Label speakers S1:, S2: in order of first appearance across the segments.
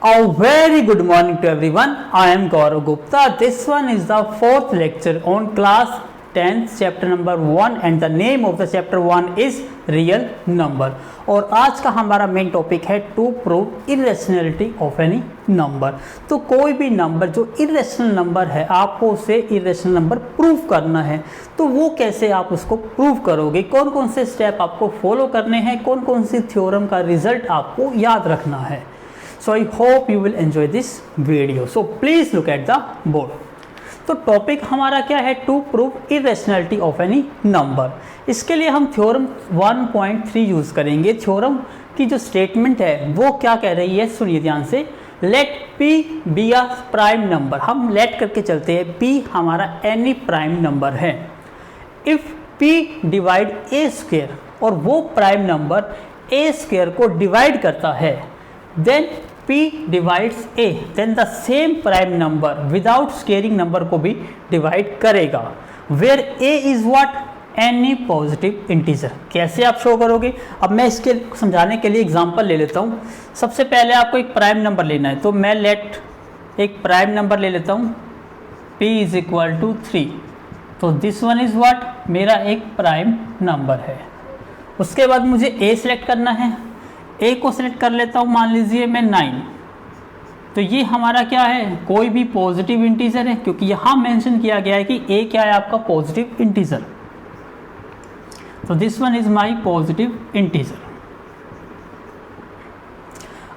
S1: A very good morning to everyone. I am Gaurav Gupta. This one is the fourth lecture on class 10th chapter number 1 and the name of the chapter 1 is real number. और आज का हमारा main topic है to prove irrationality of any number. तो कोई भी number जो irrational number है आपको उसे इरेशनल नंबर प्रूव करना है। तो वो कैसे आप उसको प्रूव करोगे, कौन कौन से स्टेप आपको फॉलो करने हैं, कौन कौन सी थ्योरम का रिजल्ट आपको याद रखना है। So I hope you will enjoy this video. So please look at the board. तो टॉपिक हमारा क्या है, to prove irrationality of any number. इसके लिए हम थ्योरम 1.3 यूज करेंगे। थ्योरम की जो स्टेटमेंट है वो क्या कह रही है, सुनिए ध्यान से। Let P be a prime number. हम लेट करके चलते हैं, P हमारा एनी प्राइम नंबर है। If P divide a square और वो प्राइम नंबर ए स्क्वायर को डिवाइड करता है, then P divides A, then the same prime number without squaring number को भी डिवाइड करेगा, where A is what, any positive integer। कैसे आप शो करोगे, अब मैं इसके समझाने के लिए एग्जांपल ले लेता हूँ। सबसे पहले आपको एक प्राइम नंबर लेना है, तो मैं लेट एक प्राइम नंबर ले लेता हूँ, P इज इक्वल टू 3। तो दिस वन इज व्हाट, मेरा एक प्राइम नंबर है। उसके बाद मुझे A सिलेक्ट करना है, ए को सिलेक्ट कर लेता हूँ, मान लीजिए मैं 9। तो ये हमारा क्या है, कोई भी पॉजिटिव इंटीजर है, क्योंकि यहाँ मेंशन किया गया है कि ए क्या है आपका पॉजिटिव इंटीजर। तो this one is my positive integer.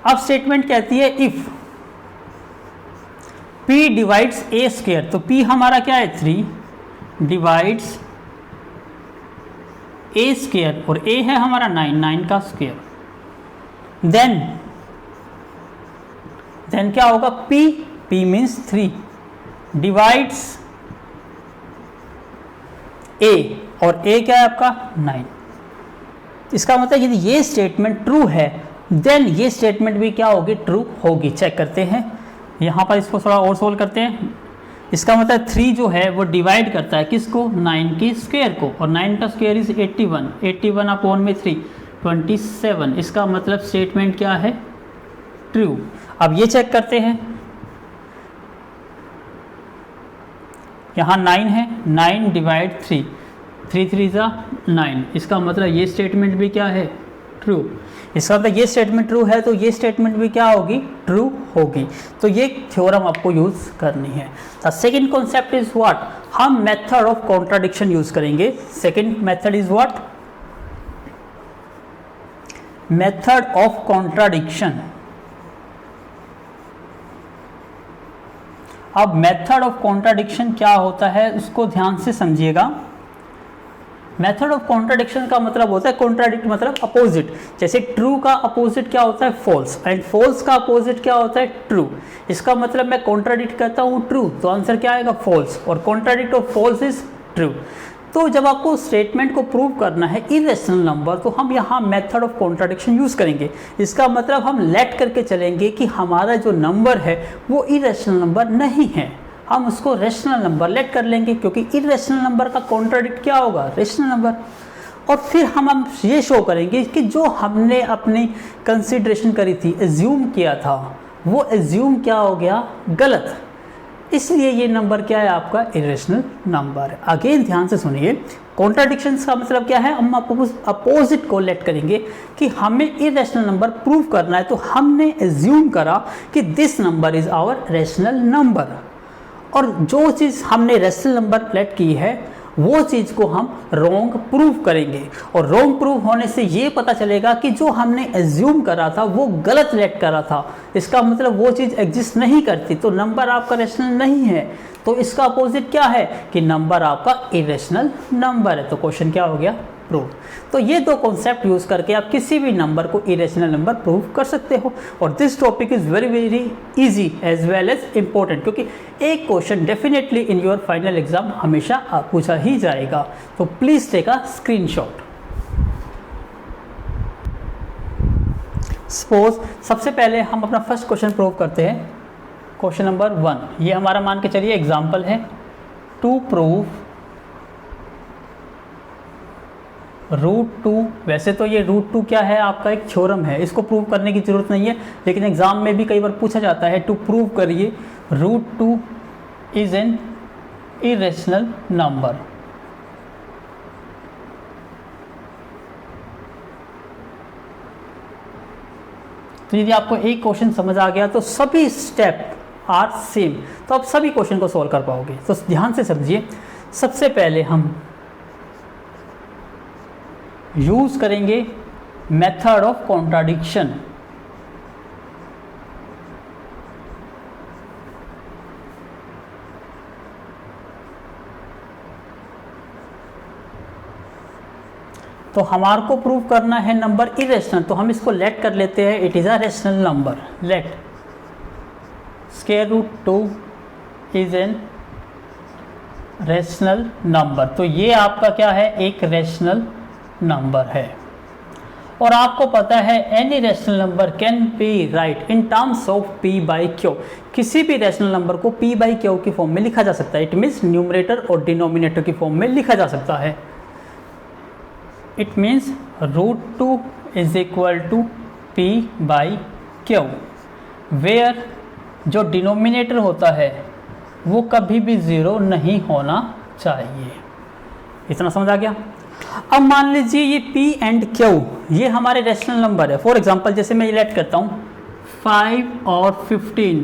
S1: अब स्टेटमेंट कहती है if P divides A square, तो P हमारा क्या है 3 डिवाइड्स ए स्क्वायर और ए है हमारा 9 का स्क्वायर। देन क्या होगा, P मीन्स 3 डिवाइड्स A और A क्या है आपका 9। इसका मतलब यदि ये स्टेटमेंट ट्रू है देन ये स्टेटमेंट भी क्या होगी, ट्रू होगी। चेक करते हैं, यहाँ पर इसको थोड़ा और सोल्व करते हैं। इसका मतलब 3 जो है वो डिवाइड करता है किसको, 9 के स्क्वायर को, और 9 का स्क्वायर इज 81 अपॉन में 3 27। इसका मतलब स्टेटमेंट क्या है, ट्रू। अब ये चेक करते हैं, यहाँ 9 है, 9 डिवाइड 3 3 जा 9। इसका मतलब ये स्टेटमेंट भी क्या है, ट्रू। इसका मतलब ये स्टेटमेंट ट्रू है तो ये स्टेटमेंट भी क्या होगी, ट्रू होगी। तो ये थ्योरम आपको यूज करनी है। The second concept is what, हम मेथड ऑफ कॉन्ट्राडिक्शन यूज करेंगे। Second method is what, method of contradiction. अब मेथड ऑफ कॉन्ट्राडिक्शन क्या होता है उसको ध्यान से समझिएगा। मेथड ऑफ कॉन्ट्राडिक्शन का मतलब होता है, कॉन्ट्राडिक्ट मतलब अपोजिट। जैसे ट्रू का अपोजिट क्या होता है, फॉल्स, एंड फॉल्स का अपोजिट क्या होता है, ट्रू। इसका मतलब मैं कॉन्ट्राडिक्ट करता हूँ ट्रू, तो आंसर क्या आएगा, फॉल्स, और contradict of false is true. तो जब आपको स्टेटमेंट को प्रूव करना है इरेशनल नंबर, तो हम यहाँ मेथड ऑफ कॉन्ट्राडिक्शन यूज करेंगे। इसका मतलब हम लेट करके चलेंगे कि हमारा जो नंबर है वो इरेशनल नंबर नहीं है, हम उसको रेशनल नंबर लेट कर लेंगे, क्योंकि इरेशनल नंबर का कॉन्ट्राडिक्ट क्या होगा, रेशनल नंबर। और फिर हम ये शो करेंगे कि जो हमने अपनी कंसिडरेशन करी थी, एज्यूम किया था, वो एज्यूम क्या हो गया, गलत। इसलिए ये नंबर क्या है आपका, इरेशनल नंबर है। अगेन ध्यान से सुनिए, कॉन्ट्राडिक्शंस का मतलब क्या है, हम अपोजिट को लेट करेंगे कि हमें इरेशनल नंबर प्रूव करना है, तो हमने एज्यूम करा कि this number is our rational number, और जो चीज़ हमने रेशनल नंबर लेट की है वो चीज़ को हम रॉन्ग प्रूव करेंगे। और रॉन्ग प्रूव होने से ये पता चलेगा कि जो हमने एज्यूम करा था वो गलत लेट करा था। इसका मतलब वो चीज़ एग्जिस्ट नहीं करती, तो नंबर आपका रेशनल नहीं है। तो इसका अपोजिट क्या है कि नंबर आपका इरेशनल नंबर है। तो क्वेश्चन क्या हो गया, प्रूव। तो ये दो कॉन्सेप्ट यूज करके आप किसी भी नंबर को इरेशनल नंबर प्रूव कर सकते हो। और this topic is very very easy as well as important, क्योंकि एक question definitely in your final exam हमेशा पूछा ही जाएगा। तो please take a screenshot. Suppose सबसे पहले हम अपना फर्स्ट क्वेश्चन प्रूव करते हैं, क्वेश्चन नंबर 1। ये हमारा मान के चलिए एग्जाम्पल है, टू प्रूव √2, वैसे तो ये √2 क्या है आपका एक थ्योरम है, इसको प्रूव करने की ज़रूरत नहीं है, लेकिन एग्जाम में भी कई बार पूछा जाता है टू प्रूव करिए √2 इज एन इरेशनल नंबर। तो यदि आपको एक क्वेश्चन समझ आ गया तो सभी स्टेप आर सेम, तो आप सभी क्वेश्चन को सॉल्व कर पाओगे। तो ध्यान से समझिए, सबसे पहले हम यूज करेंगे मेथड ऑफ कॉन्ट्राडिक्शन। तो हमारे को प्रूव करना है नंबर इरेशनल, तो हम इसको लेट कर लेते हैं, it is a rational number. Let √2 is an rational number. तो ये आपका क्या है, एक रेशनल नंबर है। और आपको पता है any rational number can be right in terms of p/q। किसी भी रेशनल नंबर को p/q की फॉर्म में लिखा जा सकता है। इट मीन्स न्यूमरेटर और डिनोमिनेटर की फॉर्म में लिखा जा सकता है। It means √2 is equal to p/q, where जो डिनोमिनेटर होता है वो कभी भी 0 नहीं होना चाहिए। इतना समझ आ गया। अब मान लीजिए ये p एंड q ये हमारे रेशनल नंबर है। फॉर एग्जांपल जैसे मैं लेट करता हूँ 5 और 15,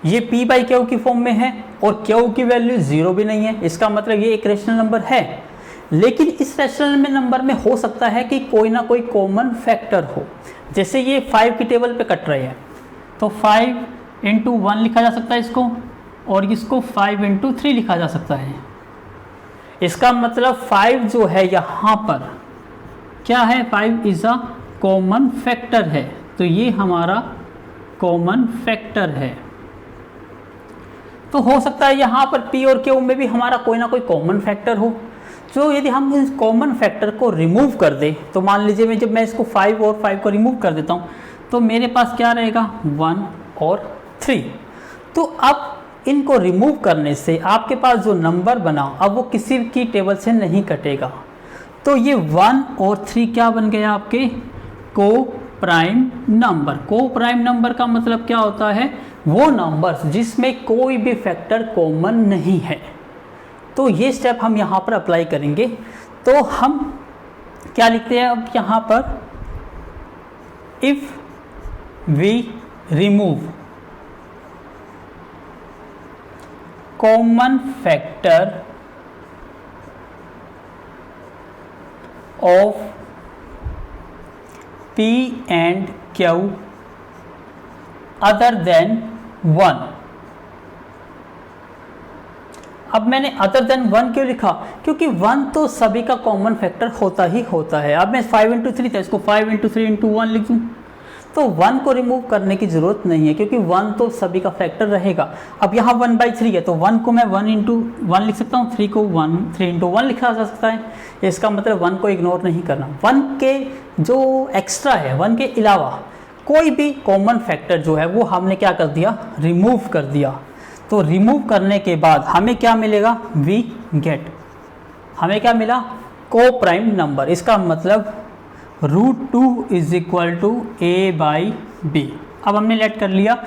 S1: ये p/q की फॉर्म में है और q की वैल्यू 0 भी नहीं है, इसका मतलब ये एक रेशनल नंबर है। लेकिन इस रेशनल नंबर में हो सकता है कि कोई ना कोई कॉमन फैक्टर हो। जैसे ये 5 की टेबल पे कट रहे हैं, तो 5 × 1 लिखा जा सकता है इसको, और इसको 5 × 3 लिखा जा सकता है। इसका मतलब 5 जो है यहाँ पर क्या है, 5 इज़ अ कॉमन फैक्टर है, तो ये हमारा कॉमन फैक्टर है। तो हो सकता है यहाँ पर p और q में भी हमारा कोई ना कोई कॉमन फैक्टर हो। तो यदि हम इस कॉमन फैक्टर को रिमूव कर दें, तो मान लीजिए जब मैं इसको 5 और 5 को रिमूव कर देता हूँ, तो मेरे पास क्या रहेगा 1 और 3। तो अब इनको रिमूव करने से आपके पास जो नंबर बना अब वो किसी की टेबल से नहीं कटेगा। तो ये 1 और 3 क्या बन गया आपके को प्राइम नंबर। को प्राइम नंबर का मतलब क्या होता है, वो नंबर्स जिसमें कोई भी फैक्टर कॉमन नहीं है। तो ये स्टेप हम यहाँ पर अप्लाई करेंगे। तो हम क्या लिखते हैं अब यहाँ पर, if we remove common factor of p and q other than 1। अब मैंने अदर देन 1 क्यों लिखा, क्योंकि 1 तो सभी का कॉमन फैक्टर होता ही होता है। अब मैं 5 × 3 था, इसको 5 × 3 × 1 लिख दूँ, तो 1 को रिमूव करने की ज़रूरत नहीं है, क्योंकि 1 तो सभी का फैक्टर रहेगा। अब यहाँ 1/3 है, तो 1 को मैं 1 × 1 लिख सकता हूँ, 3 को 3 × 1 लिखा जा सकता है। इसका मतलब 1 को इग्नोर नहीं करना। 1 के जो एक्स्ट्रा है, 1 के अलावा कोई भी कॉमन फैक्टर जो है वो हमने क्या कर दिया, रिमूव कर दिया। तो रिमूव करने के बाद हमें क्या मिलेगा, वी गेट, हमें क्या मिला, को प्राइम नंबर। इसका मतलब √2 इज इक्वल टू a/b। अब हमने लेट कर लिया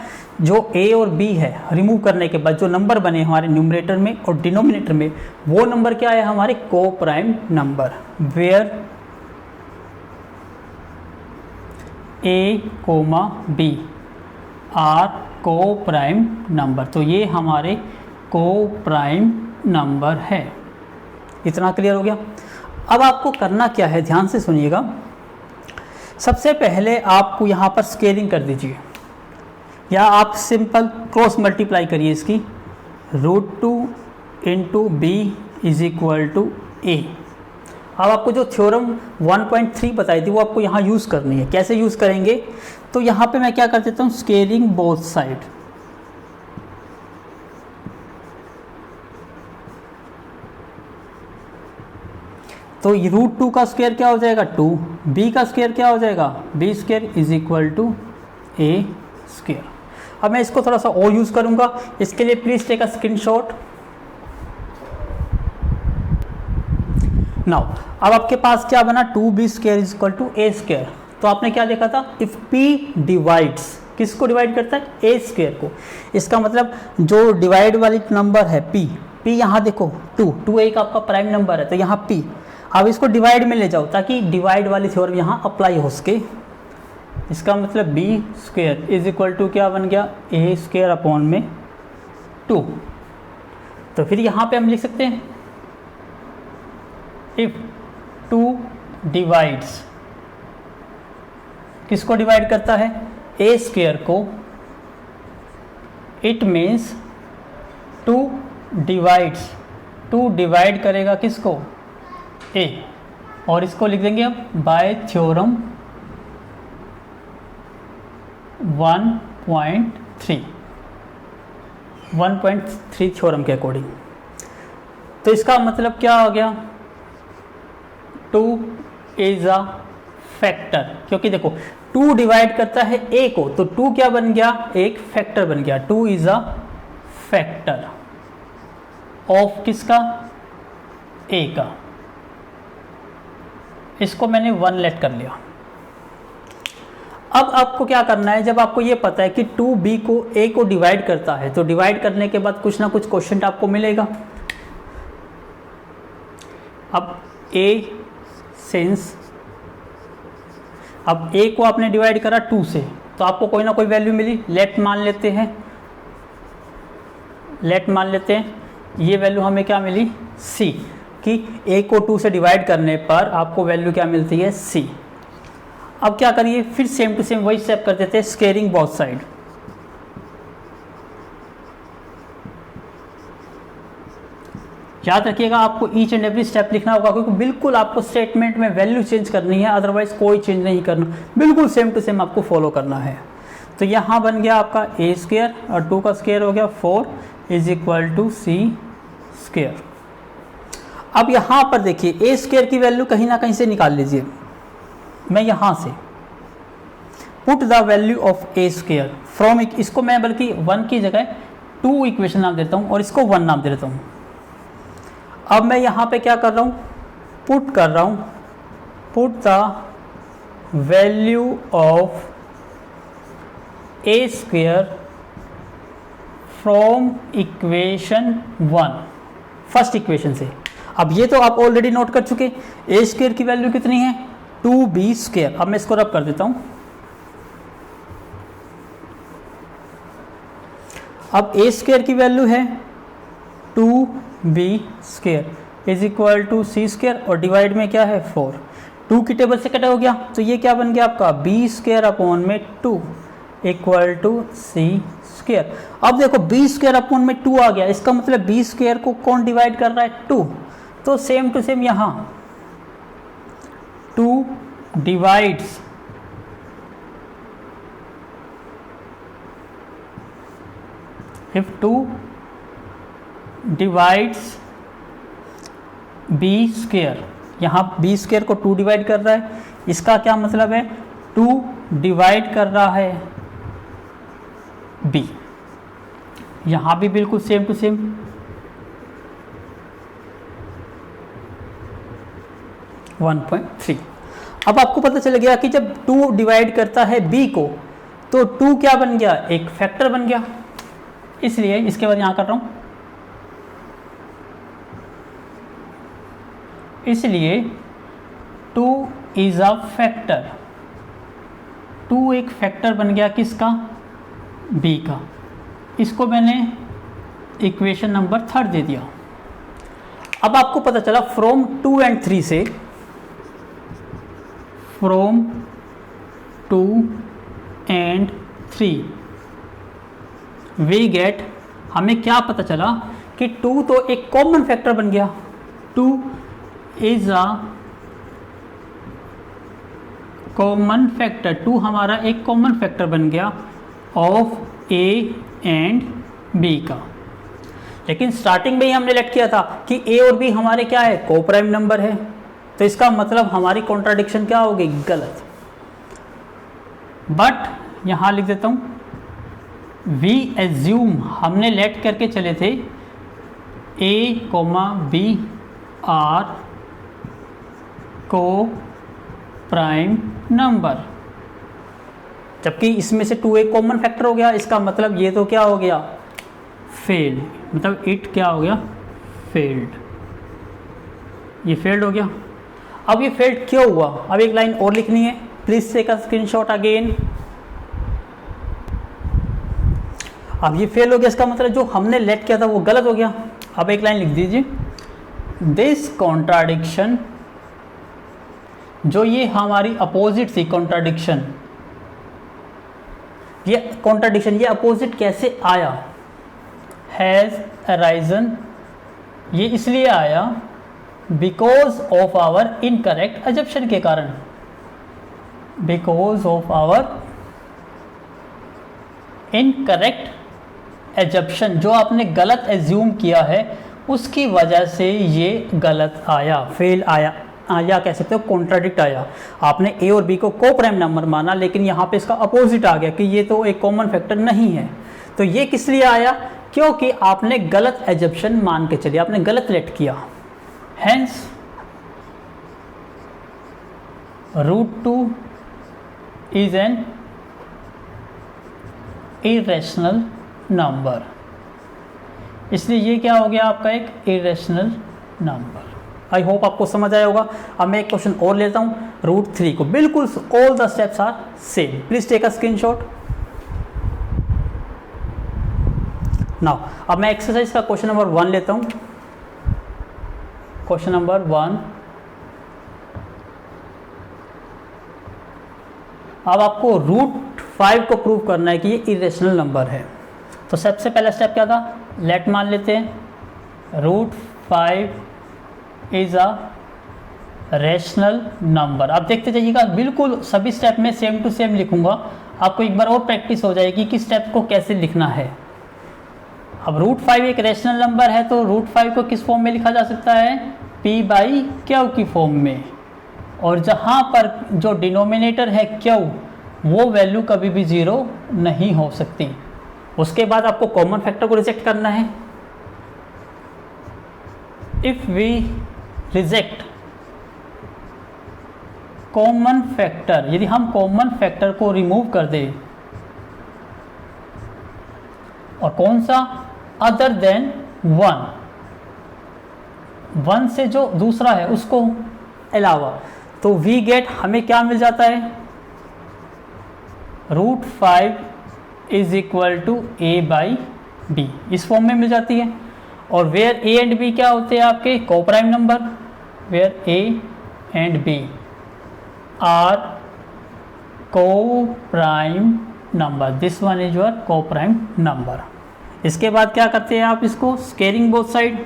S1: जो a और b है, रिमूव करने के बाद जो नंबर बने हमारे न्यूमरेटर में और डिनोमिनेटर में, वो नंबर क्या है, हमारे को prime number, where a, b are को प्राइम नंबर। तो ये हमारे को प्राइम नंबर है। इतना क्लियर हो गया। अब आपको करना क्या है, ध्यान से सुनिएगा। सबसे पहले आपको यहाँ पर स्केलिंग कर दीजिए, या आप सिंपल क्रॉस मल्टीप्लाई करिए इसकी, √2 × b is equal to a। अब आपको जो थ्योरम 1.3 बताई थी वो आपको यहाँ यूज़ करनी है। कैसे यूज़ करेंगे, तो यहाँ पे मैं क्या कर देता हूँ, स्केलिंग बोथ साइड। तो √2 का स्क्वायर क्या हो जाएगा 2, b का स्क्वायर क्या हो जाएगा b² is equal to a²। अब मैं इसको थोड़ा सा और यूज़ करूँगा, इसके लिए please take a screenshot. Now अब आपके पास क्या बना, 2b² is equal to a²। तो आपने क्या देखा था, इफ p डिवाइड्स, किसको डिवाइड करता है, a² को। इसका मतलब जो डिवाइड वाली नंबर है p यहाँ देखो 2 एक आपका प्राइम नंबर है, तो यहाँ p। अब इसको डिवाइड में ले जाओ ताकि डिवाइड वाली थ्योरम यहाँ अप्लाई हो सके। इसका मतलब b² इज इक्वल टू क्या बन गया, a² अपॉन में 2। तो फिर यहाँ पे हम लिख सकते हैं इफ 2 डिवाइड्स, किसको डिवाइड करता है, a² को, इट मीन्स 2 डिवाइड्स, 2 डिवाइड करेगा किसको, a। और इसको लिख देंगे अब बाय थ्योरम 1.3 थ्योरम के अकॉर्डिंग। तो इसका मतलब क्या हो गया, 2 इज अ फैक्टर, क्योंकि देखो 2 डिवाइड करता है a को, तो 2 क्या बन गया, एक फैक्टर बन गया। 2 इज अ फैक्टर ऑफ किसका, a का। इसको मैंने 1 लेट कर लिया। अब आपको क्या करना है, जब आपको ये पता है कि 2b को a को डिवाइड करता है, तो डिवाइड करने के बाद कुछ ना कुछ क्वेश्चन आपको मिलेगा। अब a सिंस, अब a को आपने डिवाइड करा 2 से, तो आपको कोई ना कोई वैल्यू मिली। लेट मान लेते हैं, ये वैल्यू हमें क्या मिली, c, कि a को 2 से डिवाइड करने पर आपको वैल्यू क्या मिलती है, c। अब क्या करिए, फिर सेम टू सेम वही स्टेप कर देते हैं, स्केयरिंग बोथ साइड। याद रखिएगा आपको ईच एंड एवरी स्टेप लिखना होगा, क्योंकि बिल्कुल आपको स्टेटमेंट में वैल्यू चेंज करनी है, अदरवाइज कोई चेंज नहीं करना, बिल्कुल सेम टू सेम आपको फॉलो करना है। तो यहाँ बन गया आपका a² और 2 का स्क्वायर हो गया 4 इज इक्वल टू c²। अब यहाँ पर देखिए a² की वैल्यू कहीं ना कहीं से निकाल लीजिए। मैं यहाँ से put the value of a² from, इसको मैं बल्कि 1 की जगह 2 इक्वेशन नाम देता हूँ और इसको 1 नाम दे देता हूँ। अब मैं यहाँ पे क्या कर रहा हूँ, पुट कर रहा हूँ, put the value of a² from equation 1, first equation से। अब ये तो आप ऑलरेडी नोट कर चुके, a² की वैल्यू कितनी है, 2b²। अब मैं इसको रब कर देता हूँ। अब a² की वैल्यू है 2b² is equal to c² और डिवाइड में क्या है 4। 2 की टेबल से कटा हो गया, तो ये क्या बन गया आपका b² अपॉन में 2 इक्वल टू c²। अब देखो b² अपॉन में 2 आ गया, इसका मतलब b² को कौन डिवाइड कर रहा है, 2। तो सेम टू सेम यहाँ 2 डिवाइड्स if 2 डिवाइड्स b², यहाँ b² को 2 डिवाइड कर रहा है, इसका क्या मतलब है, 2 डिवाइड कर रहा है b। यहाँ भी बिल्कुल सेम टू सेम 1.3। अब आपको पता चल गया कि जब 2 डिवाइड करता है b को, तो 2 क्या बन गया, एक फैक्टर बन गया। इसलिए इसके बाद यहाँ कर रहा हूँ, इसलिए 2 इज अ फैक्टर, 2 एक फैक्टर बन गया किसका, b का। इसको मैंने इक्वेशन नंबर 3 दे दिया। अब आपको पता चला फ्रॉम 2 एंड 3 से, फ्रॉम 2 एंड 3 वी गेट, हमें क्या पता चला कि 2 तो एक कॉमन फैक्टर बन गया, 2 इज अ कॉमन फैक्टर, 2 हमारा एक कॉमन फैक्टर बन गया ऑफ a एंड b का। लेकिन स्टार्टिंग में ही हमने लेट किया था कि a और b हमारे क्या है, को प्राइम नंबर है, तो इसका मतलब हमारी कॉन्ट्राडिक्शन क्या होगी, गलत। बट यहाँ लिख देता हूँ, वी एज्यूम, हमने लेट करके चले थे a, b आर को प्राइम नंबर, जबकि इसमें से 2 एक कॉमन फैक्टर हो गया, इसका मतलब ये तो क्या हो गया, फेल, मतलब इट क्या हो गया, फेल्ड, ये फेल्ड हो गया। अब ये फेल्ड क्यों हुआ, अब एक लाइन और लिखनी है, please take a screenshot again. अब ये फेल हो गया, इसका मतलब जो हमने लेट किया था वो गलत हो गया। अब एक लाइन लिख दीजिए, दिस कॉन्ट्राडिक्शन, जो ये हमारी अपोजिट थी कॉन्ट्राडिक्शन, ये कॉन्ट्राडिक्शन, ये अपोजिट कैसे आया, हैज़ अराइजन, ये इसलिए आया because of our incorrect assumption के कारण, because of our incorrect assumption, जो आपने गलत एज्यूम किया है उसकी वजह से ये गलत आया, फेल आया, या कह सकते हो कॉन्ट्राडिक्ट आया। आपने ए और बी को को प्राइम नंबर माना, लेकिन यहाँ पे इसका अपोजिट आ गया कि ये तो एक कॉमन फैक्टर नहीं है। तो ये किस लिए आया, क्योंकि आपने गलत एजप्शन मान के चलिए, आपने गलत लेट किया। Hence √2 is an irrational number, इसलिए ये क्या हो गया आपका, एक इरेशनल नंबर। आई होप आपको समझ आया होगा। अब मैं एक क्वेश्चन और लेता हूँ, √3 को, बिल्कुल all the steps are same, please take a screenshot now. अब मैं एक्सरसाइज का क्वेश्चन नंबर 1 लेता हूँ। क्वेश्चन नंबर 1, अब आपको √5 को प्रूव करना है कि ये इरेशनल नंबर है। तो सबसे पहला स्टेप क्या था, लेट मान लेते हैं, √5 इज अ रेशनल नंबर। आप देखते जाइएगा, बिल्कुल सभी स्टेप में सेम टू सेम लिखूंगा, आपको एक बार और प्रैक्टिस हो जाएगी कि स्टेप को कैसे लिखना है। अब √5 एक रेशनल नंबर है, तो √5 को किस फॉर्म में लिखा जा सकता है, p/q की फॉर्म में, और जहाँ पर जो डिनोमिनेटर है q, वो वैल्यू कभी भी 0 नहीं हो सकती। उसके बाद आपको कॉमन फैक्टर को रिजेक्ट करना है। If we reject common factor, यदि हम कॉमन फैक्टर को रिमूव कर दें, और कौन सा, अदर देन 1 से जो दूसरा है उसको अलावा, तो वी गेट, हमें क्या मिल जाता है, √5 इज इक्वल टू a/b, इस फॉर्म में मिल जाती है। और वेयर a एंड b क्या होते हैं आपके, को prime number, where a and b are को prime number, this one is your को प्राइम नंबर। इसके बाद क्या करते हैं आप, इसको स्केयरिंग बोथ साइड,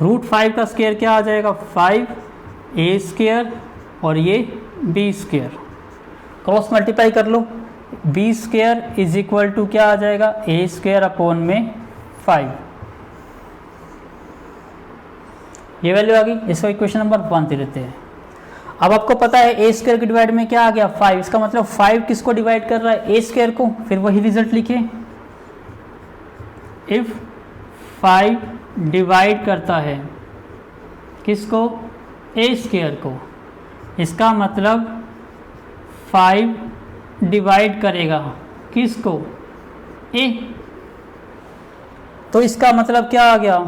S1: √5 का स्केयर क्या आ जाएगा, 5a² और ये b², क्रॉस मल्टीप्लाई कर लो, b² इज इक्वल टू क्या आ जाएगा, a² अपॉन में 5, ये वैल्यू आ गई। इसका इक्वेशन नंबर 1 दे देते हैं। अब आपको पता है a² के डिवाइड में क्या आ गया, 5, इसका मतलब 5 किसको डिवाइड कर रहा है, a² को, फिर वही रिजल्ट लिखिए। इफ 5 डिवाइड करता है किसको, a² को, इसका मतलब 5 डिवाइड करेगा किसको, a, तो इसका मतलब क्या आ गया,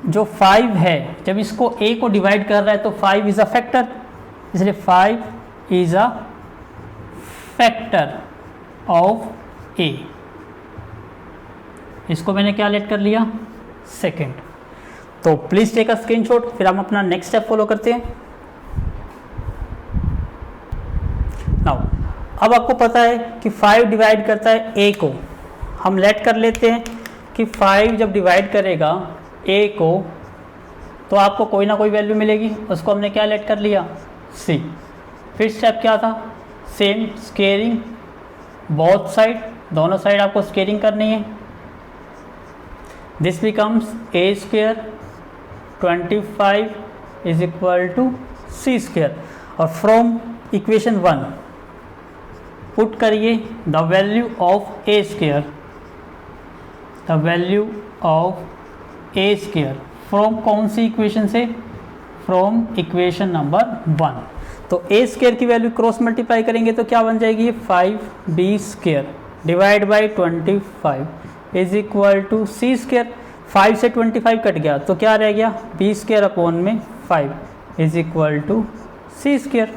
S1: जो 5 है जब इसको a को डिवाइड कर रहा है तो 5 इज अ फैक्टर, इसलिए 5 is a factor of a, इसको मैंने क्या लेट कर लिया, सेकंड। तो प्लीज टेक अ स्क्रीनशॉट, फिर हम अपना नेक्स्ट स्टेप फॉलो करते हैं। नाउ अब आपको पता है कि 5 डिवाइड करता है a को, हम लेट कर लेते हैं कि 5 जब डिवाइड करेगा a को तो आपको कोई ना कोई वैल्यू मिलेगी, उसको हमने क्या लेट कर लिया, c। फिर स्टेप क्या था, सेम स्केयरिंग बोथ साइड, दोनों साइड आपको स्केयरिंग करनी है। This becomes a² 25 is equal to c², और फ्रॉम इक्वेशन 1 पुट करिए the value of a², the value of A square from कौन सी इक्वेशन से, फ्रॉम इक्वेशन नंबर 1। तो ए स्क्वायर की वैल्यू क्रॉस मल्टीप्लाई करेंगे तो क्या बन जाएगी, 5b square divide by 25 is equal to C square. 5 से 25 कट गया तो क्या रह गया, b स्क्वायर अपॉन में 5 is equal to C square.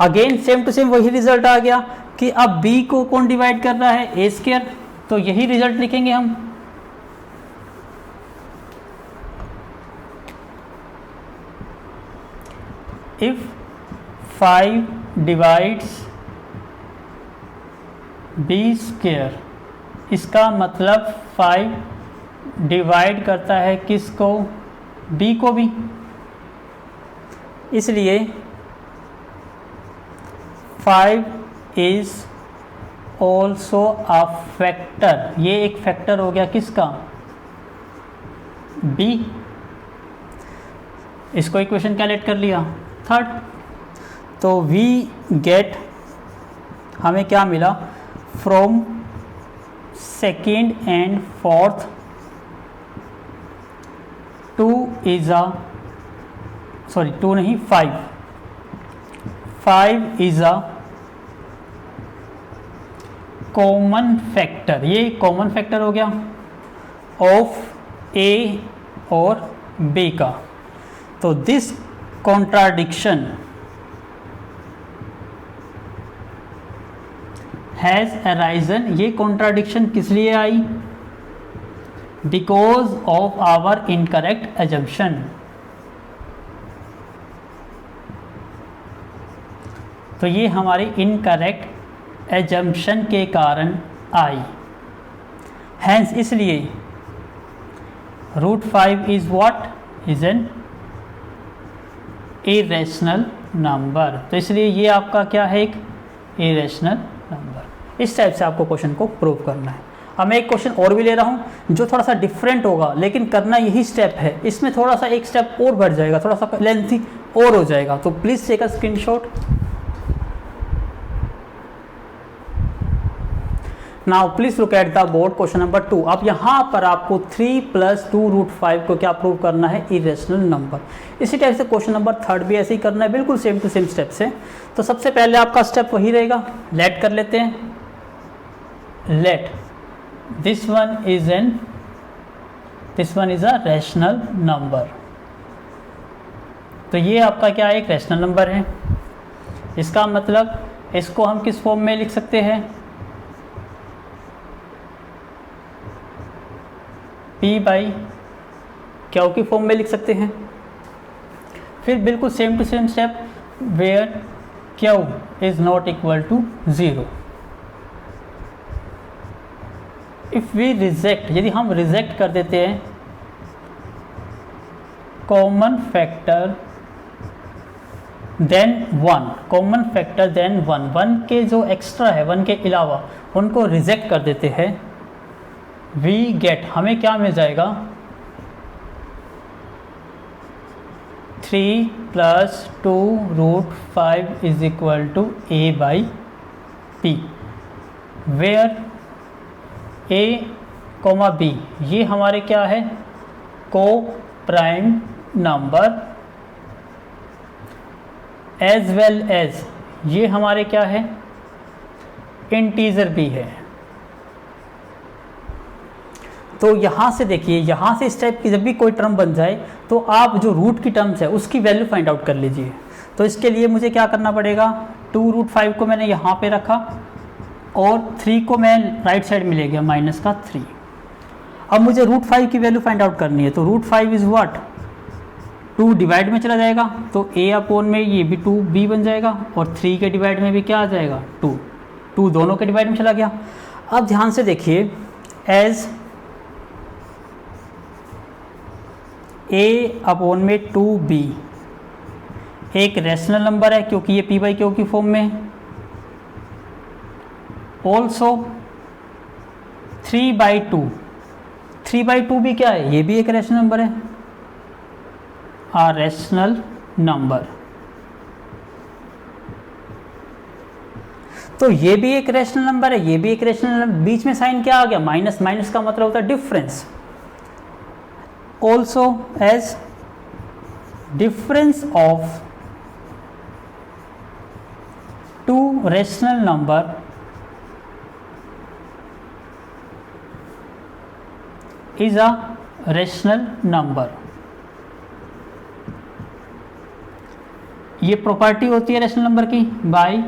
S1: Again same to same वही रिजल्ट आ गया कि अब b को कौन डिवाइड कर रहा है, ए स्क्वायर, तो यही रिजल्ट लिखेंगे हम। इफ 5 डिवाइड्स b स्क्वायर, इसका मतलब 5 डिवाइड करता है किसको, b को भी, इसलिए 5 इज ऑल्सो अ फैक्टर, ये एक फैक्टर हो गया किसका, b। इसको इक्वेशन क्या लेट कर लिया, थर्ड। तो वी गेट, हमें क्या मिला, from second and fourth 2 is a, sorry 2 नहीं 5 इज अ कॉमन फैक्टर, ये कॉमन फैक्टर हो गया ऑफ ए और बी का। तो दिस कॉन्ट्राडिक्शन हैज अराइजन, ये कॉन्ट्राडिक्शन किस लिए आई, because of our incorrect assumption. तो ये हमारी इनकरेक्ट एजम्पशन के कारण आई, हैंस इसलिए √5 is what, is an irrational number. तो इसलिए ये आपका क्या है, एक इरेशनल नंबर। इस टाइप से आपको क्वेश्चन को प्रूव करना है। अब मैं एक क्वेश्चन और भी ले रहा हूँ जो थोड़ा सा डिफरेंट होगा, लेकिन करना यही स्टेप है, इसमें थोड़ा सा एक स्टेप और बढ़ जाएगा, थोड़ा सा लेंथी और हो जाएगा। तो please take a screenshot. Now please look at the board, question number 2। अब यहाँ पर आपको 3 + 2√5 को क्या प्रूव करना है, इरेशनल नंबर। इसी टाइप से क्वेश्चन नंबर 3 भी ऐसे ही करना है, बिल्कुल सेम टू सेम स्टेप से। तो सबसे पहले आपका स्टेप वही रहेगा, लेट कर लेते हैं, let this one is a rational number. तो ये आपका क्या है, एक रैशनल नंबर है। इसका मतलब इसको हम किस फॉर्म में लिख सकते हैं, P बाई क्यू की फॉर्म में लिख सकते हैं। फिर बिल्कुल same to same step, where Q is not equal to 0। If we reject, यदि हम रिजेक्ट कर देते हैं common factor then 1, common factor then 1 के जो एक्स्ट्रा है, 1 के अलावा उनको रिजेक्ट कर देते हैं, वी गेट, हमें क्या मिल जाएगा, 3 + 2√5 is equal to A/P, where A, B ये हमारे क्या है, को prime number, as well as ये हमारे क्या है, इंटीजर भी है। तो यहाँ से देखिए, यहाँ से इस टाइप की जब भी कोई टर्म बन जाए तो आप जो रूट की टर्म्स है उसकी वैल्यू फाइंड आउट कर लीजिए। तो इसके लिए मुझे क्या करना पड़ेगा, 2√5 को मैंने यहाँ पे रखा और 3 को मैं राइट साइड में ले गया -3। अब मुझे √5 की वैल्यू फाइंड आउट करनी है। तो √5 इज़ व्हाट, 2 डिवाइड में चला जाएगा तो A/, में ये भी 2b बन जाएगा और 3 के डिवाइड में भी क्या आ जाएगा, 2 दोनों के डिवाइड में चला गया। अब ध्यान से देखिए, एज A/, में 2b एक रैशनल नंबर है क्योंकि ये P/Q की फॉर्म में है। ऑल्सो 3/2 भी क्या है, ये भी एक रैशनल नंबर है, आ रैशनल नंबर। तो तो ये भी एक रैशनल नंबर है, ये भी एक रैशनल नंबर, बीच में साइन क्या आ गया, माइनस, माइनस का मतलब होता है difference. Also as difference of two rational number is a rational number. ये प्रॉपर्टी होती है रैशनल नंबर की, by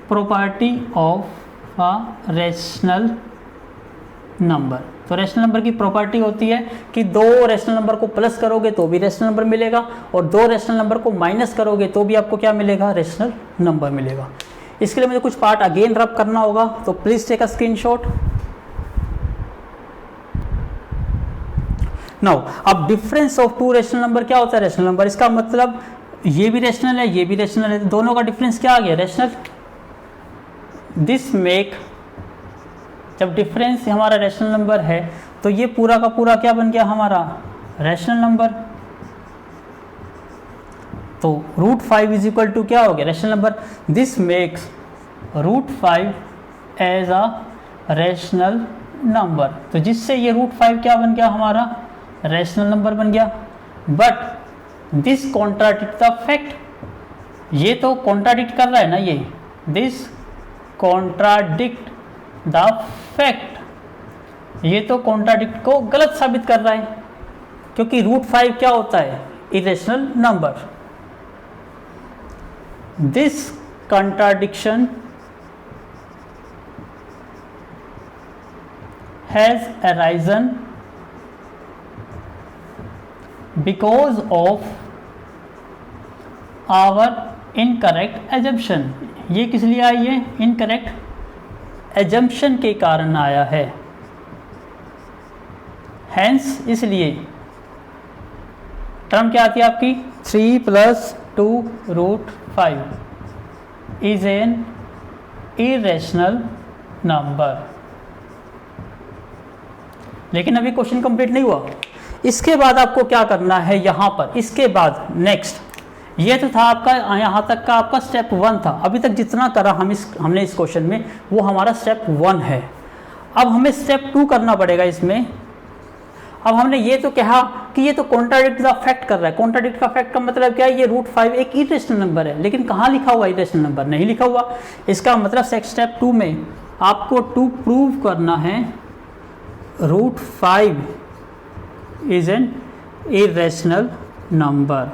S1: property of a rational number. तो रैशनल नंबर की प्रॉपर्टी होती है कि दो रैशनल नंबर को प्लस करोगे तो भी रैशनल नंबर मिलेगा, और दो रैशनल नंबर को माइनस करोगे तो भी आपको क्या मिलेगा, रैशनल नंबर मिलेगा। इसके लिए मुझे कुछ पार्ट अगेन रब करना होगा, तो please take a screenshot. Now अब difference of two rational number क्या होता है, रैशनल नंबर। इसका मतलब ये भी रैशनल है, ये भी रैशनल है, दोनों का डिफरेंस क्या आ गया, रैशनल। दिस मेक, जब डिफरेंस हमारा रैशनल नंबर है तो ये पूरा का पूरा क्या बन गया हमारा, रैशनल नंबर। तो √5 इज इक्वल टू क्या हो गया, rational number. This makes √5 as a rational number. तो जिससे ये √5 क्या बन गया हमारा, रैशनल नंबर बन गया। But this contradict the fact, ये तो कॉन्ट्राडिक्ट कर रहा है ना ये, दिस कॉन्ट्राडिक्ट द फैक्ट, ये तो कॉन्ट्राडिक्ट को गलत साबित कर रहा है, क्योंकि √5 क्या होता है, irrational number. This contradiction has arisen because of our incorrect assumption। ये किस लिए आई है, इनकरेक्ट एजम्पशन के कारण आया है। हैंस इसलिए टर्म क्या आती है आपकी, 3 + 2 √5 इज एन इरेशनल नंबर। लेकिन अभी क्वेश्चन कंप्लीट नहीं हुआ। इसके बाद आपको क्या करना है यहाँ पर, इसके बाद नेक्स्ट, ये तो था आपका यहाँ तक का आपका स्टेप 1 था। अभी तक जितना करा हमने इस क्वेश्चन में वो हमारा स्टेप 1 है। अब हमें स्टेप 2 करना पड़ेगा इसमें। अब हमने ये तो कहा कि ये तो कॉन्ट्राडिक्ट द फैक्ट कर रहा है। कॉन्ट्राडिक्ट का फैक्ट का मतलब क्या है, ये √5 एक इरेशनल नंबर है, लेकिन कहाँ लिखा हुआ इरेशनल नंबर, नहीं लिखा हुआ। इसका मतलब स्टेप 2 में आपको टू प्रूव करना है √5 इज एन इरेशनल नंबर।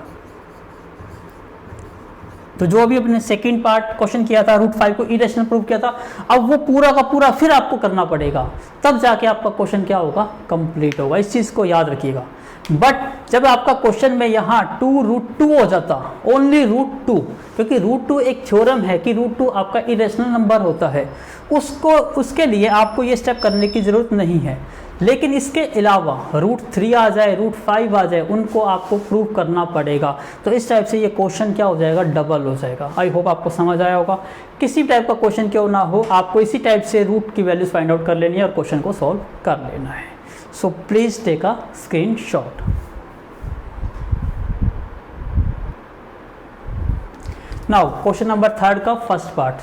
S1: तो जो अभी अपने सेकंड पार्ट क्वेश्चन किया था, √5 को इरेशनल प्रूव किया था, अब वो पूरा का पूरा फिर आपको करना पड़ेगा, तब जाके आपका क्वेश्चन क्या होगा, कंप्लीट होगा। इस चीज को याद रखिएगा। बट जब आपका क्वेश्चन में यहाँ 2√2 हो जाता, ओनली √2, क्योंकि √2 एक थ्योरम है कि √2 आपका इरेशनल नंबर होता है, उसके लिए आपको ये स्टेप करने की जरूरत नहीं है। लेकिन इसके अलावा √3 आ जाए, √5 आ जाए, उनको आपको प्रूव करना पड़ेगा। तो इस टाइप से ये क्वेश्चन क्या हो जाएगा, डबल हो जाएगा। आई होप आपको समझ आया होगा। किसी टाइप का क्वेश्चन क्यों ना हो, आपको इसी टाइप से रूट की वैल्यूज फाइंड आउट कर लेनी है और क्वेश्चन को सॉल्व कर लेना है। So please take a screenshot. Now question number 3 का फर्स्ट पार्ट।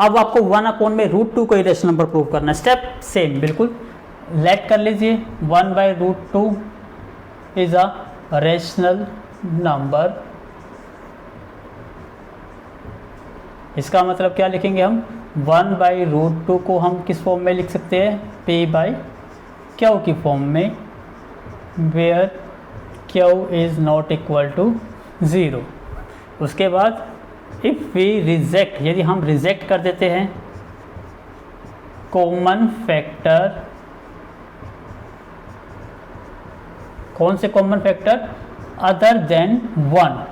S1: अब आपको 1 में √2 को इरेशनल नंबर प्रूव करना है। स्टेप सेम बिल्कुल, लेट कर लीजिए 1/√2 इज अ रेशनल नंबर। इसका मतलब क्या लिखेंगे हम, 1/√2 को हम किस फॉर्म में लिख सकते हैं, P/Q की फॉर्म में, where Q is not equal to 0। उसके बाद इफ वी रिजेक्ट, यदि हम रिजेक्ट कर देते हैं कॉमन फैक्टर, कौन से कॉमन फैक्टर, अदर देन 1,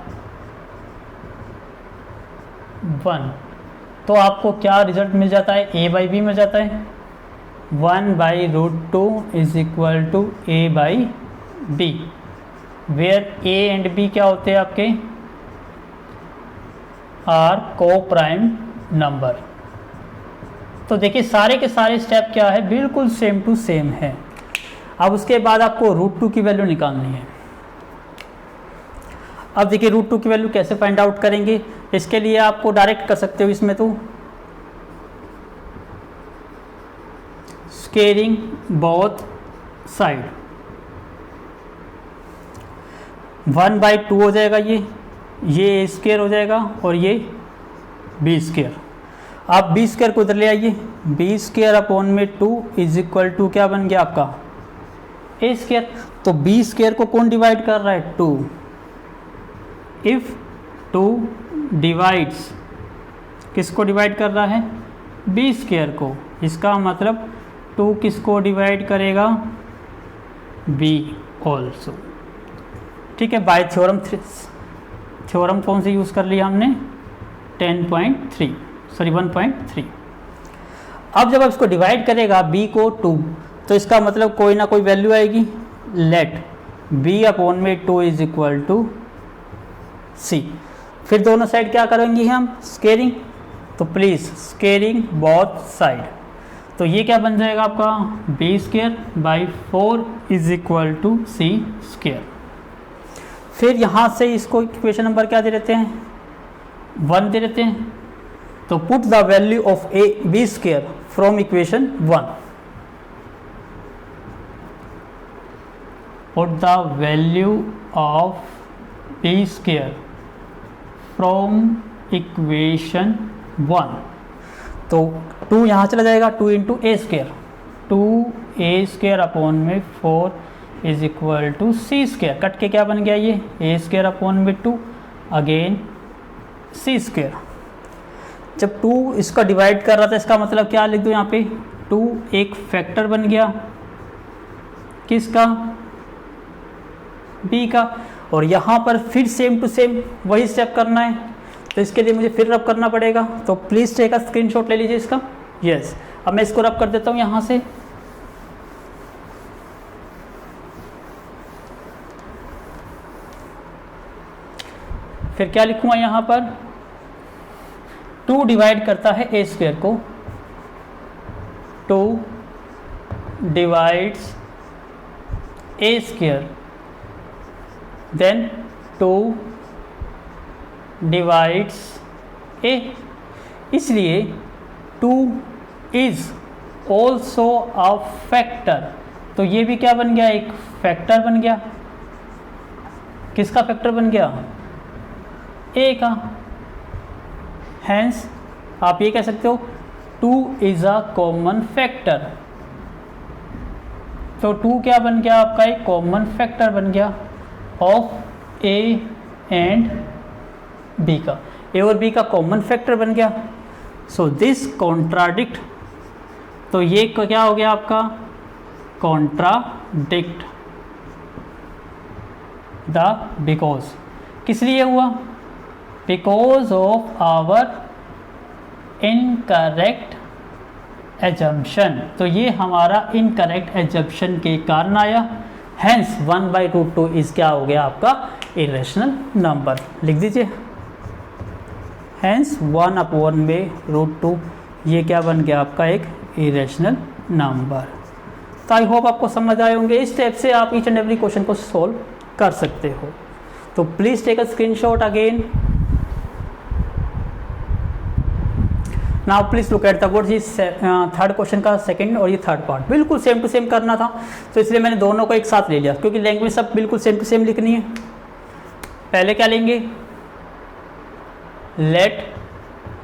S1: तो आपको क्या रिजल्ट मिल जाता है, A/B मिल जाता है। 1/√2 is equal to A/B, where A and B क्या होते हैं आपके, आर को प्राइम नंबर। तो देखिए सारे के सारे स्टेप क्या है, बिल्कुल सेम टू सेम है। अब उसके बाद आपको √2 की वैल्यू निकालनी है। अब देखिए √2 की वैल्यू कैसे फाइंड आउट करेंगे, इसके लिए आपको डायरेक्ट कर सकते हो इसमें, तो स्केयरिंग बोथ साइड 1/2 हो जाएगा, ये ए स्क्वायर हो जाएगा और ये बी स्क्वायर। आप बी स्क्वायर को उधर ले आइए, बी स्क्वायर अपॉन में 2 इज इक्वल टू क्या बन गया आपका ए स्क्वायर। तो बी स्क्वायर को कौन डिवाइड कर रहा है 2। इफ 2 डिवाइड्स, किसको डिवाइड कर रहा है बी स्क्वायर को, इसका मतलब 2 किसको डिवाइड करेगा बी ऑल्सो। ठीक है, बाय थ्योरम, थ्योरम कौन सी यूज़ कर लिया हमने 1.3। अब जब आप इसको डिवाइड करेगा b को 2, तो इसका मतलब कोई ना कोई वैल्यू आएगी, लेट b अपॉन में 2 इज इक्वल टू c। फिर दोनों साइड क्या करेंगे हम स्केयरिंग, तो प्लीज़ स्केयरिंग बोथ साइड। तो ये क्या बन जाएगा आपका B square by 4 is equal to C square. फिर यहाँ से इसको इक्वेशन नंबर क्या दे देते हैं 1 दे देते हैं। तो put the value of A B square from equation 1, put the value of B square from equation 1। तो 2 यहाँ चला जाएगा, 2 into A square, 2a square upon में 4 is equal to C square. Cut के क्या बन गया ये ए स्क्वायर अपॉन में 2 अगेन सी स्क्वायर। जब 2 इसका डिवाइड कर रहा था, इसका मतलब क्या लिख दो यहाँ पे 2 एक फैक्टर बन गया किसका b का, और यहाँ पर फिर सेम टू सेम वही स्टेप करना है। तो इसके लिए मुझे फिर रब करना पड़ेगा, तो प्लीज़ टेक अ स्क्रीनशॉट ले लीजिए इसका। यस, अब मैं इसको रब कर देता हूँ यहाँ से। फिर क्या लिखूँगा यहाँ पर 2 डिवाइड करता है ए स्क्वायर को, 2 डिवाइड्स ए स्क्वायर, देन 2 डिवाइड्स ए, इसलिए 2 इज ऑल्सो अ फैक्टर। तो ये भी क्या बन गया एक फैक्टर बन गया। किसका फैक्टर बन गया ए का। हैंस आप ये कह सकते हो 2 इज अ कॉमन फैक्टर। तो 2 क्या बन गया आपका एक कॉमन फैक्टर बन गया ऑफ ए एंड बी का, ए और बी का कॉमन फैक्टर बन गया। सो दिस कॉन्ट्राडिक्ट, तो ये क्या हो गया आपका कॉन्ट्राडिक्ट द बिकॉज। किस लिए हुआ because of our incorrect assumption. तो ये हमारा इनकरेक्ट एजम्पशन के कारण आया। हैंस 1/√2 इज क्या हो गया आपका इरेशनल नंबर। लिख दीजिए हैंस 1/√2 ये क्या बन गया आपका एक इरेशनल नंबर। तो आई होप आपको समझ आए होंगे। इस स्टेप से आप ईच एंड एवरी क्वेश्चन को सोल्व कर सकते हो। तो please take a screenshot again. Now please look at the board. Third question का सेकंड और ये थर्ड पार्ट बिल्कुल सेम टू सेम करना था, तो इसलिए मैंने दोनों को एक साथ ले लिया, क्योंकि लैंग्वेज सब बिल्कुल सेम टू सेम लिखनी है। पहले क्या लेंगे let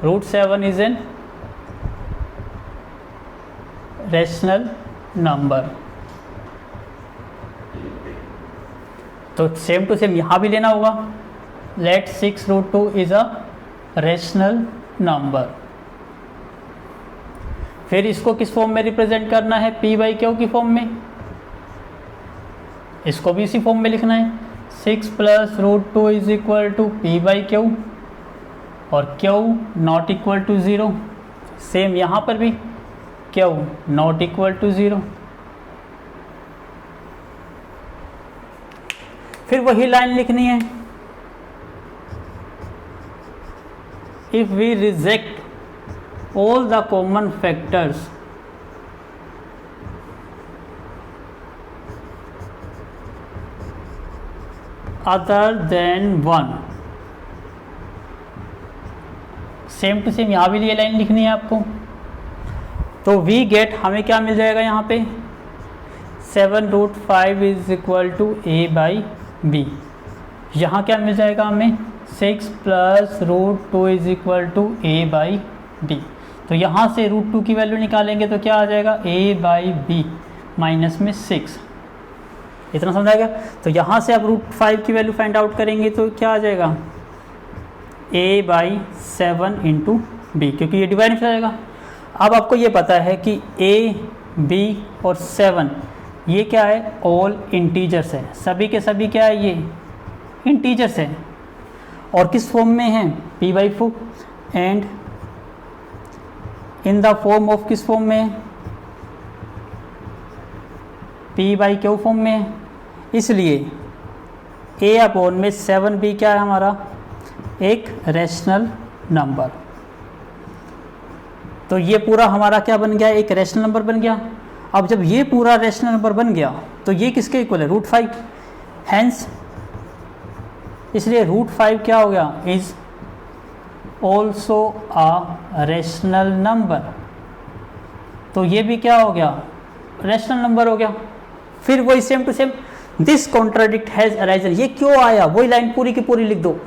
S1: √7 is an rational number. तो सेम टू सेम यहाँ भी लेना होगा। Let 6√2 is a rational number. फिर इसको किस फॉर्म में रिप्रेजेंट करना है p/q की फॉर्म में, इसको भी इसी फॉर्म में लिखना है। 6 + √2 इज इक्वल टू p/q और q not equal to 0। Same यहाँ पर भी q नॉट इक्वल टू 0। फिर वही लाइन लिखनी है। If we reject all the common factors other than 1, same to same यहाँ भी ये लाइन लिखनी है आपको। तो वी गेट, हमें क्या मिल जाएगा यहाँ पे 7√5 इज इक्वल टू a/b। यहाँ क्या मिल जाएगा हमें 6 + √2 इज इक्वल टू a/b। तो यहाँ से √2 की वैल्यू निकालेंगे तो क्या आ जाएगा a/b माइनस में 6। इतना समझ आएगा। तो यहाँ से आप √5 की वैल्यू फाइंड आउट करेंगे तो क्या आ जाएगा a/7 × b, क्योंकि ये डिवाइड हो जाएगा। अब आपको ये पता है कि a, b और 7 ये क्या है, ऑल इंटीजर्स है, सभी के सभी क्या है, ये इंटीजर्स है। और किस फॉर्म में है, p/4 and in the form of, किस फॉर्म में, p/q फॉर्म में है। इसलिए a/7b क्या है हमारा, एक रैशनल नंबर। तो ये पूरा हमारा क्या बन गया, एक रैशनल नंबर बन गया। अब जब ये पूरा रैशनल नंबर बन गया तो ये किसके इक्वल है, √5। हैंस इसलिए √5 क्या हो गया, is also a rational number. तो ये भी क्या हो गया, रैशनल नंबर हो गया। फिर वही same to same, this contradict has arisen, ये क्यों आया, वही लाइन पूरी की पूरी लिख दो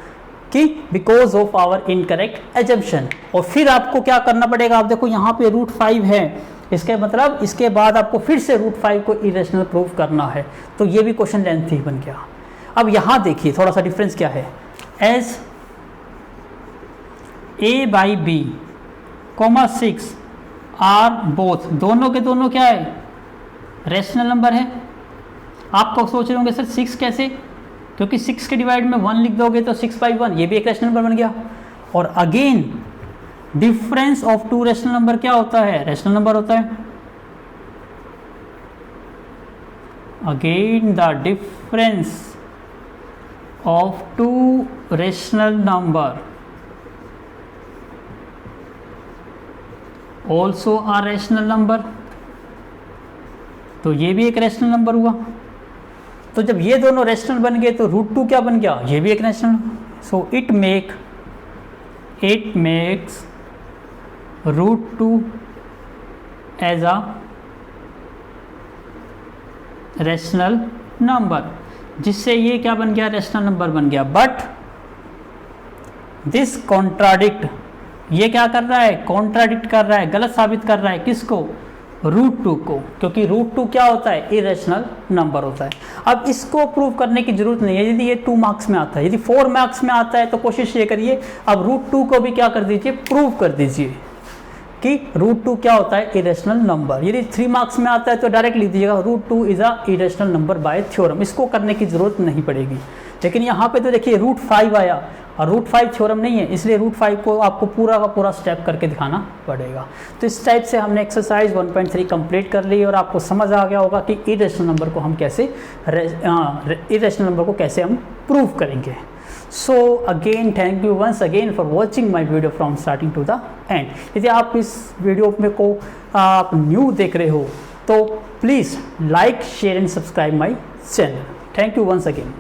S1: कि because of our incorrect assumption. और फिर आपको क्या करना पड़ेगा, आप देखो यहाँ पे √5 है, इसके मतलब इसके बाद आपको फिर से √5 को इरेशनल प्रूव करना है। तो ये भी क्वेश्चन लेंथी बन गया। अब यहाँ देखिए थोड़ा सा डिफरेंस क्या है, एज a/b, 6 आर बोथ, दोनों के दोनों क्या है, रैशनल नंबर है। आप तो सोच रहे होंगे सर 6 कैसे, क्योंकि 6 के डिवाइड में 1 लिख दोगे तो 6/1, ये भी एक रैशनल नंबर बन गया। और again difference of two rational number क्या होता है, रैशनल नंबर होता है। Again the difference of two rational number also a rational number. तो ये भी एक रैशनल नंबर हुआ। तो जब ये दोनों रैशनल बन गए तो √2 क्या बन गया, ये भी एक rational. So it makes √2 as a rational number, जिससे ये क्या बन गया, रैशनल नंबर बन गया। बट दिस कॉन्ट्राडिक्ट, ये क्या कर रहा है, कॉन्ट्राडिक्ट कर रहा है, गलत साबित कर रहा है, किसको, √2 को, क्योंकि √2 क्या होता है, इरेशनल नंबर होता है। अब इसको प्रूव करने की जरूरत नहीं है। यदि ये 2 मार्क्स में आता है, यदि 4 मार्क्स में आता है तो कोशिश ये करिए अब √2 को भी क्या कर दीजिए, प्रूव कर दीजिए कि √2 क्या होता है, इरेशनल नंबर। यदि 3 मार्क्स में आता है तो डायरेक्ट लिख दीजिएगा √2 is a irrational number by theorem. इसको करने की जरूरत नहीं पड़ेगी। लेकिन यहाँ पे तो देखिए √5 आया और √5 थ्योरम नहीं है, इसलिए √5 को आपको पूरा का पूरा स्टेप करके दिखाना पड़ेगा। तो इस टाइप से हमने एक्सरसाइज 1.3 कंप्लीट कर ली और आपको समझ आ गया होगा कि इरेशनल नंबर को हम कैसे इरेशनल नंबर को कैसे हम प्रूव करेंगे। So again thank you once again for watching my video from starting to the end. यदि आप इस वीडियो में को आप न्यू देख रहे हो तो please like share and subscribe my channel. Thank you once again.